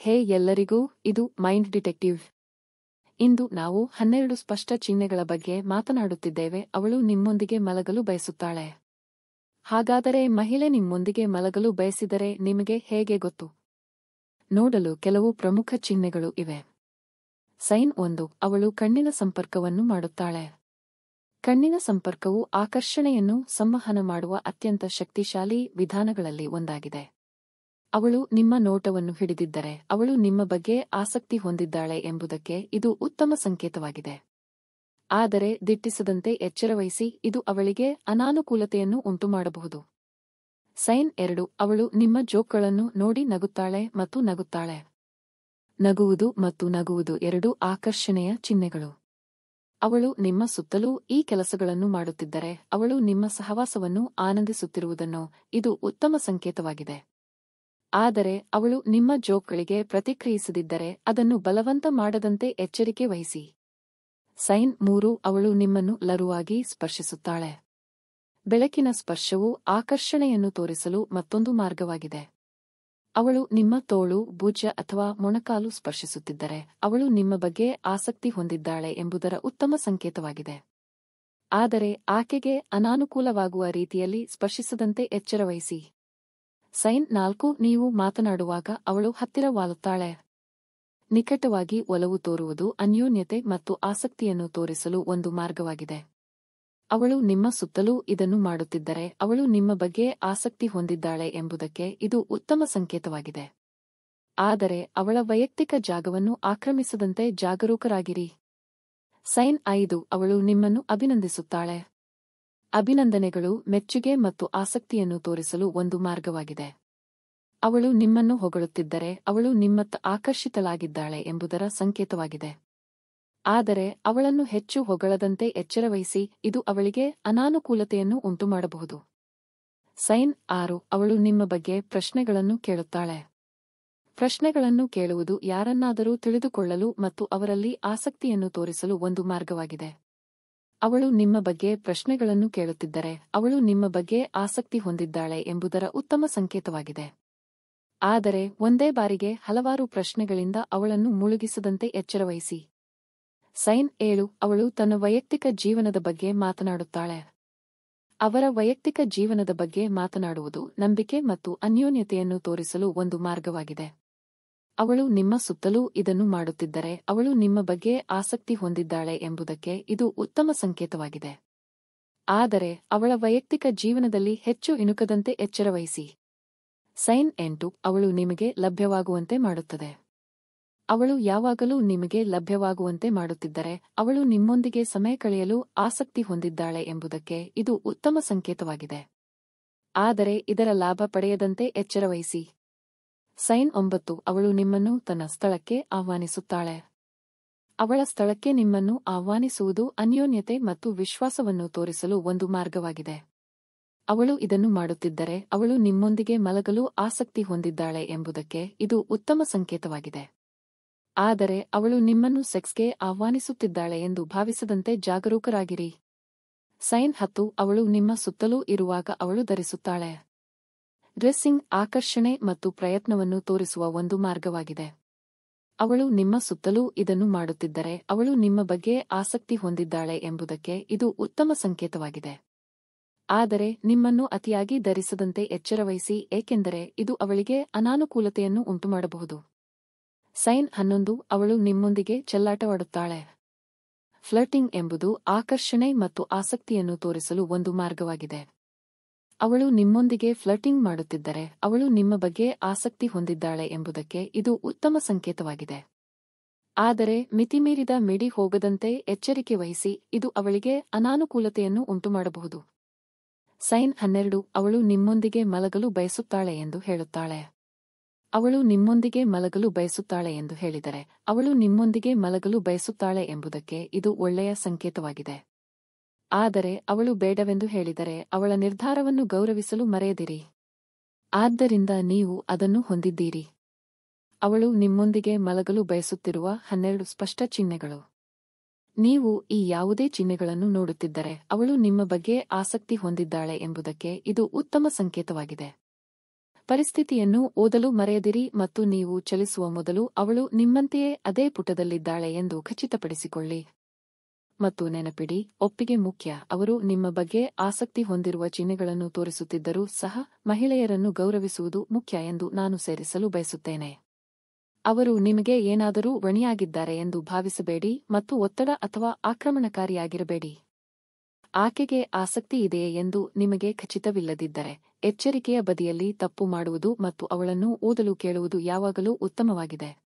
ಹೇ ಎಲ್ಲರಿಗೂ, ಇದು mind detective. ಇಂದು ನಾವು 12 ಸ್ಪಷ್ಟ ಚಿಹ್ನೆಗಳ ಬಗ್ಗೆ ಮಾತನಾಡುತ್ತಿದ್ದೇವೆ. ಅವಳು ನಿಮ್ಮೊಂದಿಗೆ ಮಲಗಲು ಬಯಸುತ್ತಾಳೆ. ಹಾಗಾದರೆ ಮಹಿಳೆ ನಿಮ್ಮೊಂದಿಗೆ ಮಲಗಲು ಬಯಸಿದರೆ ನಿಮಗೆ ಹೇಗೆ ಗೊತ್ತು? ನೋಡಲು ಕೆಲವು ಪ್ರಮುಖ ಚಿಹ್ನೆಗಳು ಇವೆ. ಸೈನ್ 1, ಅವಳು ಕಣ್ಣಿನ ಸಂಪರ್ಕವನ್ನು ಮಾಡುತ್ತಾಳೆ. ಕಣ್ಣಿನ ಸಂಪರ್ಕವು ಆಕರ್ಷಣೆಯನ್ನು ಸಂವಹನ ಮಾಡುವ ಅತ್ಯಂತ ಶಕ್ತಿಶಾಲಿ ವಿಧಾನಗಳಲ್ಲಿ ಒಂದಾಗಿದೆ. ಅವಳು ನಿಮ್ಮ ನೋಟವನ್ನು ಹಿಡಿದಿದ್ದರೆ ಅವಳು ನಿಮ್ಮ ಬಗ್ಗೆ ಆಸಕ್ತಿ ಹೊಂದಿದ್ದಾಳೆ ಎಂಬುದಕ್ಕೆ ಇದು ಉತ್ತಮ ಸಂಕೇತವಾಗಿದೆ. ಆದರೆ ದಿಟ್ಟಿಸದಂತೆ ಎಚ್ಚರವಹಿಸಿ, ಇದು ಅವಳಿಗೆ ಅನಾನುಕೂಲತೆಯನ್ನು ಉಂಟುಮಾಡಬಹುದು. ಸೈನ್ 2, ಅವಳು ನಿಮ್ಮ ಜೋಕ್ಗಳನ್ನು ನೋಡಿ ನಗುತ್ತಾಳೆ ಮತ್ತು ನಗುತ್ತಾಳೆ. ನಗುವುದು ಮತ್ತು ನಗುವುದು ಎರಡೂ ಆಕರ್ಷಣೆಯ ಚಿಹ್ನೆಗಳು. ಅವಳು ನಿಮ್ಮ ಸುತ್ತಲೂ ಈ ಕೆಲಸಗಳನ್ನು ಮಾಡುತ್ತಿದ್ದರೆ ಅವಳು ನಿಮ್ಮ ಸಹವಾಸವನ್ನು ಆನಂದಿಸುತ್ತಿರುವುದನ್ನು ಇದು ಉತ್ತಮ ಸಂಕೇತವಾಗಿದೆ. ಆದರೆ ಅವಳು ನಿಮ್ಮ ಜೋಕ್ಗಳಿಗೆ ಪ್ರತಿಕ್ರಿಯಿಸದಿದ್ದರೆ ಅದನ್ನು ಬಲವಂತ ಮಾಡದಂತೆ ಎಚ್ಚರಿಕೆ ವಹಿಸಿ. ಸೈನ್ 3, ಅವಳು ನಿಮ್ಮನ್ನು ಲರುವಾಗಿ ಸ್ಪರ್ಶಿಸುತ್ತಾಳೆ. ಬೆಳಕಿನ ಸ್ಪರ್ಶವು ಆಕರ್ಷಣೆಯನ್ನು ತೋರಿಸಲು ಮತ್ತೊಂದು ಮಾರ್ಗವಾಗಿದೆ. ಅವಳು ನಿಮ್ಮ ತೋಳು, ಭುಜ ಅಥವಾ ಮೊಣಕಾಲು ಸ್ಪರ್ಶಿಸುತ್ತಿದ್ದರೆ ಅವಳು ನಿಮ್ಮ ಬಗ್ಗೆ ಆಸಕ್ತಿ ಹೊಂದಿದ್ದಾಳೆ ಎಂಬುದರ ಉತ್ತಮ ಸಂಕೇತವಾಗಿದೆ. ಆದರೆ ಆಕೆಗೆ ಅನಾನುಕೂಲವಾಗುವ ರೀತಿಯಲ್ಲಿ ಸ್ಪರ್ಶಿಸದಂತೆ ಎಚ್ಚರವಹಿಸಿ. ಸೈನ್ 4, ನೀವು ಮಾತನಾಡುವಾಗ ಅವಳು ಹತ್ತಿರ ವಾಲುತ್ತಾಳೆ. ನಿಕಟವಾಗಿ ಒಲವು ತೋರುವುದು ಅನ್ಯೋನ್ಯತೆ ಮತ್ತು ಆಸಕ್ತಿಯನ್ನು ತೋರಿಸಲು ಒಂದು ಮಾರ್ಗವಾಗಿದೆ. ಅವಳು ನಿಮ್ಮ ಸುತ್ತಲೂ ಇದನ್ನು ಮಾಡುತ್ತಿದ್ದರೆ ಅವಳು ನಿಮ್ಮ ಬಗ್ಗೆ ಆಸಕ್ತಿ ಹೊಂದಿದ್ದಾಳೆ ಎಂಬುದಕ್ಕೆ ಇದು ಉತ್ತಮ ಸಂಕೇತವಾಗಿದೆ. ಆದರೆ ಅವಳ ವೈಯಕ್ತಿಕ ಜಾಗವನ್ನು ಆಕ್ರಮಿಸದಂತೆ ಜಾಗರೂಕರಾಗಿರಿ. ಸೈನ್ 5, ಅವಳು ನಿಮ್ಮನ್ನು ಅಭಿನಂದಿಸುತ್ತಾಳೆ. ಅಭಿನಂದನೆಗಳು ಮೆಚ್ಚುಗೆ ಮತ್ತು ಆಸಕ್ತಿಯನ್ನು ತೋರಿಸಲು ಒಂದು ಮಾರ್ಗವಾಗಿದೆ. ಅವಳು ನಿಮ್ಮನ್ನು ಹೊಗಳುತ್ತಿದ್ದರೆ ಅವಳು ನಿಮ್ಮತ್ತ ಆಕರ್ಷಿತಳಾಗಿದ್ದಾಳೆ ಎಂಬುದರ ಸಂಕೇತವಾಗಿದೆ. ಆದರೆ ಅವಳನ್ನು ಹೆಚ್ಚು ಹೊಗಳದಂತೆ ಎಚ್ಚರವಹಿಸಿ, ಇದು ಅವಳಿಗೆ ಅನಾನುಕೂಲತೆಯನ್ನು ಉಂಟುಮಾಡಬಹುದು. ಸೈನ್ 6, ಅವಳು ನಿಮ್ಮ ಬಗ್ಗೆ ಪ್ರಶ್ನೆಗಳನ್ನು ಕೇಳುತ್ತಾಳೆ. ಪ್ರಶ್ನೆಗಳನ್ನು ಕೇಳುವುದು ಯಾರನ್ನಾದರೂ ತಿಳಿದುಕೊಳ್ಳಲು ಮತ್ತು ಅವರಲ್ಲಿ ಆಸಕ್ತಿಯನ್ನು ತೋರಿಸಲು ಒಂದು ಮಾರ್ಗವಾಗಿದೆ. ಅವಳು ನಿಮ್ಮ ಬಗ್ಗೆ ಪ್ರಶ್ನೆಗಳನ್ನು ಕೇಳುತ್ತಿದ್ದರೆ ಅವಳು ನಿಮ್ಮ ಬಗ್ಗೆ ಆಸಕ್ತಿ ಹೊಂದಿದ್ದಾಳೆ ಎಂಬುದರ ಉತ್ತಮ ಸಂಕೇತವಾಗಿದೆ. ಆದರೆ ಒಂದೇ ಬಾರಿಗೆ ಹಲವಾರು ಪ್ರಶ್ನೆಗಳಿಂದ ಅವಳನ್ನು ಮುಳುಗಿಸದಂತೆ ಎಚ್ಚರವಹಿಸಿ. ಸೈನ್ 7, ಅವಳು ತನ್ನ ವೈಯಕ್ತಿಕ ಜೀವನದ ಬಗ್ಗೆ ಮಾತನಾಡುತ್ತಾಳೆ. ಅವರ ವೈಯಕ್ತಿಕ ಜೀವನದ ಬಗ್ಗೆ ಮಾತನಾಡುವುದು ನಂಬಿಕೆ ಮತ್ತು ಅನ್ಯೋನ್ಯತೆಯನ್ನು ತೋರಿಸಲು ಒಂದು ಮಾರ್ಗವಾಗಿದೆ. ಅವಳು ನಿಮ್ಮ ಸುತ್ತಲೂ ಇದನ್ನು ಮಾಡುತ್ತಿದ್ದರೆ ಅವಳು ನಿಮ್ಮ ಬಗ್ಗೆ ಆಸಕ್ತಿ ಹೊಂದಿದ್ದಾಳೆ ಎಂಬುದಕ್ಕೆ ಇದು ಉತ್ತಮ ಸಂಕೇತವಾಗಿದೆ. ಆದರೆ ಅವಳ ವೈಯಕ್ತಿಕ ಜೀವನದಲ್ಲಿ ಹೆಚ್ಚು ಇಣುಕದಂತೆ ಎಚ್ಚರವಹಿಸಿ. ಸೈನ್ 8, ಅವಳು ನಿಮಗೆ ಲಭ್ಯವಾಗುವಂತೆ ಮಾಡುತ್ತದೆ. ಅವಳು ಯಾವಾಗಲೂ ನಿಮಗೆ ಲಭ್ಯವಾಗುವಂತೆ ಮಾಡುತ್ತಿದ್ದರೆ ಅವಳು ನಿಮ್ಮೊಂದಿಗೆ ಸಮಯ ಕಳೆಯಲು ಆಸಕ್ತಿ ಹೊಂದಿದ್ದಾಳೆ ಎಂಬುದಕ್ಕೆ ಇದು ಉತ್ತಮ ಸಂಕೇತವಾಗಿದೆ. ಆದರೆ ಇದರ ಲಾಭ ಪಡೆಯದಂತೆ ಎಚ್ಚರವಹಿಸಿ. ಸೈನ್ 9, ಅವಳು ನಿಮ್ಮನ್ನು ತನ್ನ ಸ್ಥಳಕ್ಕೆ ಆಹ್ವಾನಿಸುತ್ತಾಳೆ. ಅವಳ ಸ್ಥಳಕ್ಕೆ ನಿಮ್ಮನ್ನು ಆಹ್ವಾನಿಸುವುದು ಅನ್ಯೋನ್ಯತೆ ಮತ್ತು ವಿಶ್ವಾಸವನ್ನು ತೋರಿಸಲು ಒಂದು ಮಾರ್ಗವಾಗಿದೆ. ಅವಳು ಇದನ್ನು ಮಾಡುತ್ತಿದ್ದರೆ ಅವಳು ನಿಮ್ಮೊಂದಿಗೆ ಮಲಗಲು ಆಸಕ್ತಿ ಹೊಂದಿದ್ದಾಳೆ ಎಂಬುದಕ್ಕೆ ಇದು ಉತ್ತಮ ಸಂಕೇತವಾಗಿದೆ. ಆದರೆ ಅವಳು ನಿಮ್ಮನ್ನು ಸೆಕ್ಸ್ಗೆ ಆಹ್ವಾನಿಸುತ್ತಿದ್ದಾಳೆ ಎಂದು ಭಾವಿಸದಂತೆ ಜಾಗರೂಕರಾಗಿರಿ. ಸೈನ್ 10, ಅವಳು ನಿಮ್ಮ ಸುತ್ತಲೂ ಇರುವಾಗ ಅವಳು ಧರಿಸುತ್ತಾಳೆ. ಡ್ರೆಸ್ಸಿಂಗ್ ಆಕರ್ಷಣೆ ಮತ್ತು ಪ್ರಯತ್ನವನ್ನು ತೋರಿಸುವ ಒಂದು ಮಾರ್ಗವಾಗಿದೆ. ಅವಳು ನಿಮ್ಮ ಸುತ್ತಲೂ ಇದನ್ನು ಮಾಡುತ್ತಿದ್ದರೆ ಅವಳು ನಿಮ್ಮ ಬಗ್ಗೆ ಆಸಕ್ತಿ ಹೊಂದಿದ್ದಾಳೆ ಎಂಬುದಕ್ಕೆ ಇದು ಉತ್ತಮ ಸಂಕೇತವಾಗಿದೆ. ಆದರೆ ನಿಮ್ಮನ್ನು ಅತಿಯಾಗಿ ಧರಿಸದಂತೆ ಎಚ್ಚರವಹಿಸಿ, ಏಕೆಂದರೆ ಇದು ಅವಳಿಗೆ ಅನಾನುಕೂಲತೆಯನ್ನು ಉಂಟುಮಾಡಬಹುದು. ಸೈನ್ 11, ಅವಳು ನಿಮ್ಮೊಂದಿಗೆ ಚೆಲ್ಲಾಟವಾಡುತ್ತಾಳೆ. ಫ್ಲರ್ಟಿಂಗ್ ಎಂಬುದು ಆಕರ್ಷಣೆ ಮತ್ತು ಆಸಕ್ತಿಯನ್ನು ತೋರಿಸಲು ಒಂದು ಮಾರ್ಗವಾಗಿದೆ. ಅವಳು ನಿಮ್ಮೊಂದಿಗೆ ಫ್ಲರ್ಟಿಂಗ್ ಮಾಡುತ್ತಿದ್ದರೆ ಅವಳು ನಿಮ್ಮ ಬಗ್ಗೆ ಆಸಕ್ತಿ ಹೊಂದಿದ್ದಾಳೆ ಎಂಬುದಕ್ಕೆ ಇದು ಉತ್ತಮ ಸಂಕೇತವಾಗಿದೆ. ಆದರೆ ಮಿತಿಮೀರಿದ ಮಿಡಿ ಹೋಗದಂತೆ ಎಚ್ಚರಿಕೆ ವಹಿಸಿ, ಇದು ಅವಳಿಗೆ ಅನಾನುಕೂಲತೆಯನ್ನು ಉಂಟುಮಾಡಬಹುದು. ಸೈನ್ 12, ಅವಳು ನಿಮ್ಮೊಂದಿಗೆ ಮಲಗಲು ಬಯಸುತ್ತಾಳೆ ಎಂದು ಹೇಳುತ್ತಾಳೆ. ಅವಳು ನಿಮ್ಮೊಂದಿಗೆ ಮಲಗಲು ಬಯಸುತ್ತಾಳೆ ಎಂದು ಹೇಳಿದರೆ ಅವಳು ನಿಮ್ಮೊಂದಿಗೆ ಮಲಗಲು ಬಯಸುತ್ತಾಳೆ ಎಂಬುದಕ್ಕೆ ಇದು ಒಳ್ಳೆಯ ಸಂಕೇತವಾಗಿದೆ. ಆದರೆ ಅವಳು ಬೇಡವೆಂದು ಹೇಳಿದರೆ ಅವಳ ನಿರ್ಧಾರವನ್ನು ಗೌರವಿಸಲು ಮರೆಯದಿರಿ. ಆದ್ದರಿಂದ ನೀವು ಅದನ್ನು ಹೊಂದಿದ್ದೀರಿ. ಅವಳು ನಿಮ್ಮೊಂದಿಗೆ ಮಲಗಲು ಬಯಸುತ್ತಿರುವ 12 ಸ್ಪಷ್ಟ ಚಿಹ್ನೆಗಳು. ನೀವು ಈ ಯಾವುದೇ ಚಿಹ್ನೆಗಳನ್ನು ನೋಡುತ್ತಿದ್ದರೆ ಅವಳು ನಿಮ್ಮ ಬಗ್ಗೆ ಆಸಕ್ತಿ ಹೊಂದಿದ್ದಾಳೆ ಎಂಬುದಕ್ಕೆ ಇದು ಉತ್ತಮ ಸಂಕೇತವಾಗಿದೆ. ಪರಿಸ್ಥಿತಿಯನ್ನು ಓದಲು ಮರೆಯದಿರಿ ಮತ್ತು ನೀವು ಚಲಿಸುವ ಮೊದಲು ಅವಳು ನಿಮ್ಮಂತೆಯೇ ಅದೇ ಪುಟದಲ್ಲಿದ್ದಾಳೆ ಎಂದು ಖಚಿತಪಡಿಸಿಕೊಳ್ಳಿ. ಮತ್ತು ನೆನಪಿಡಿ, ಒಪ್ಪಿಗೆ ಮುಖ್ಯ. ಅವರು ನಿಮ್ಮ ಬಗ್ಗೆ ಆಸಕ್ತಿ ಹೊಂದಿರುವ ಚಿಹ್ನೆಗಳನ್ನು ತೋರಿಸುತ್ತಿದ್ದರೂ ಸಹ ಮಹಿಳೆಯರನ್ನು ಗೌರವಿಸುವುದು ಮುಖ್ಯ ಎಂದು ನಾನು ಸೇರಿಸಲು ಬಯಸುತ್ತೇನೆ. ಅವರು ನಿಮಗೆ ಏನಾದರೂ ಋಣಿಯಾಗಿದ್ದಾರೆ ಎಂದು ಭಾವಿಸಬೇಡಿ ಮತ್ತು ಒತ್ತಡ ಅಥವಾ ಆಕ್ರಮಣಕಾರಿಯಾಗಿರಬೇಡಿ. ಆಕೆಗೆ ಆಸಕ್ತಿ ಇದೆಯೇ ಎಂದು ನಿಮಗೆ ಖಚಿತವಿಲ್ಲದಿದ್ದರೆ, ಎಚ್ಚರಿಕೆಯ ಬದಿಯಲ್ಲಿ ತಪ್ಪು ಮಾಡುವುದು ಮತ್ತು ಅವಳನ್ನು ಓದಲು ಕೇಳುವುದು ಯಾವಾಗಲೂ ಉತ್ತಮವಾಗಿದೆ.